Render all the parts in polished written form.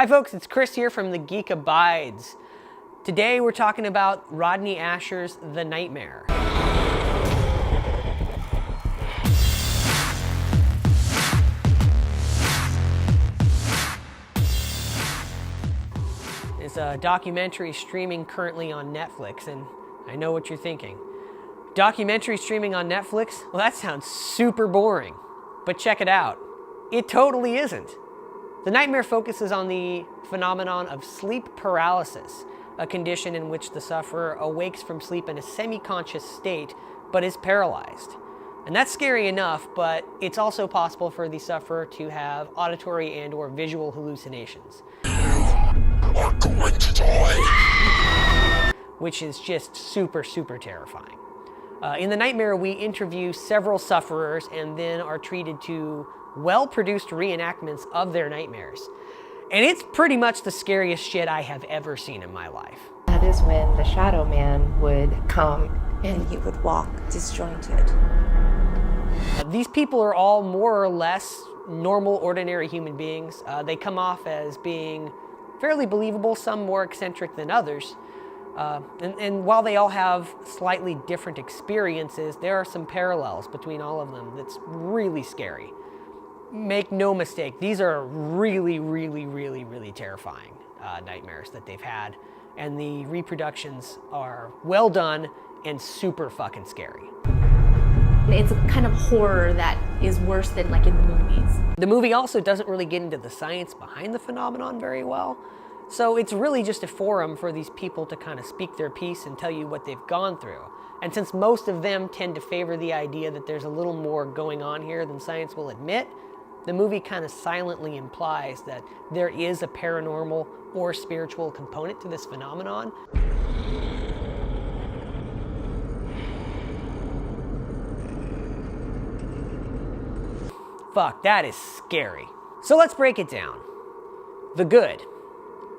Hi folks, it's Chris here from the Geek Abides. Today we're talking about Rodney Ascher's The Nightmare. It's a documentary streaming currently on Netflix, and I know what you're thinking. Documentary streaming on Netflix? Well, that sounds super boring. But check it out. It totally isn't. The Nightmare focuses on the phenomenon of sleep paralysis, a condition in which the sufferer awakes from sleep in a semi-conscious state, but is paralyzed. And that's scary enough, but it's also possible for the sufferer to have auditory and/or visual hallucinations. You are going to die. Which is just super, super terrifying. In The Nightmare, we interview several sufferers and then are treated to well-produced reenactments of their nightmares. And it's pretty much the scariest shit I have ever seen in my life. That is when the shadow man would come and he would walk disjointed. These people are all more or less normal, ordinary human beings. They come off as being fairly believable, some more eccentric than others. And while they all have slightly different experiences, there are some parallels between all of them that's really scary. Make no mistake, these are really, really, really, really terrifying nightmares that they've had. And the reproductions are well done and super fucking scary. It's a kind of horror that is worse than like in the movies. The movie also doesn't really get into the science behind the phenomenon very well. So it's really just a forum for these people to kind of speak their piece and tell you what they've gone through. And since most of them tend to favor the idea that there's a little more going on here than science will admit, the movie kind of silently implies that there is a paranormal or spiritual component to this phenomenon. Fuck, that is scary. So let's break it down. The good.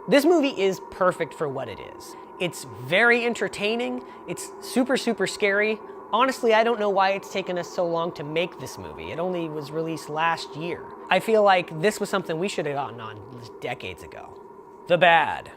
This movie is perfect for what it is. It's very entertaining. It's super, super scary. Honestly, I don't know why it's taken us so long to make this movie. It only was released last year. I feel like this was something we should have gotten on decades ago. The bad.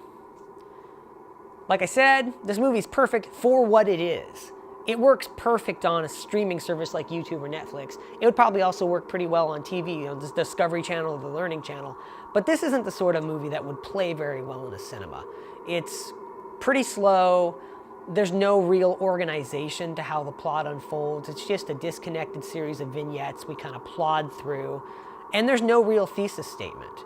Like I said, this movie's perfect for what it is. It works perfect on a streaming service like YouTube or Netflix. It would probably also work pretty well on TV, the Discovery Channel or the Learning Channel. But this isn't the sort of movie that would play very well in a cinema. It's pretty slow. There's no real organization to how the plot unfolds. It's just a disconnected series of vignettes we kind of plod through. And there's no real thesis statement.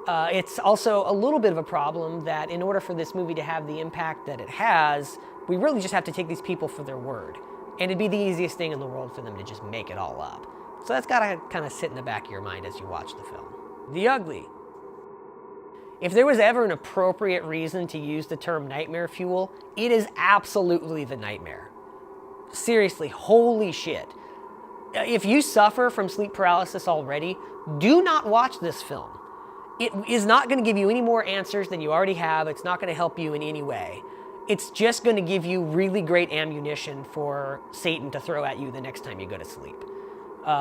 It's also a little bit of a problem that in order for this movie to have the impact that it has, we really just have to take these people for their word. And it'd be the easiest thing in the world for them to just make it all up. So that's gotta kind of sit in the back of your mind as you watch the film. The ugly. If there was ever an appropriate reason to use the term nightmare fuel, it is absolutely The Nightmare. Seriously, holy shit. If you suffer from sleep paralysis already, do not watch this film. It is not going to give you any more answers than you already have. It's not going to help you in any way. It's just going to give you really great ammunition for Satan to throw at you the next time you go to sleep.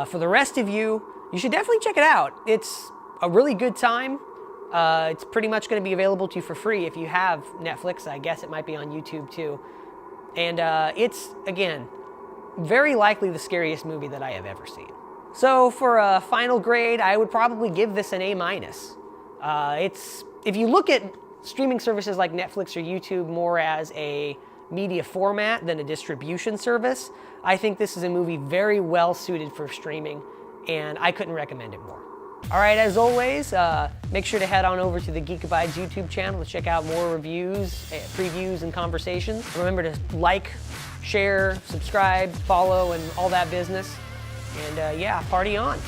For the rest of you, you should definitely check it out. It's a really good time. It's pretty much going to be available to you for free if you have Netflix. I guess it might be on YouTube too. And it's, again, very likely the scariest movie that I have ever seen. So for a final grade, I would probably give this an A-. If you look at streaming services like Netflix or YouTube more as a media format than a distribution service, I think this is a movie very well suited for streaming, and I couldn't recommend it more. All right, as always, make sure to head on over to the Geek Abides YouTube channel to check out more reviews, previews, and conversations. Remember to like, share, subscribe, follow, and all that business. And yeah, party on.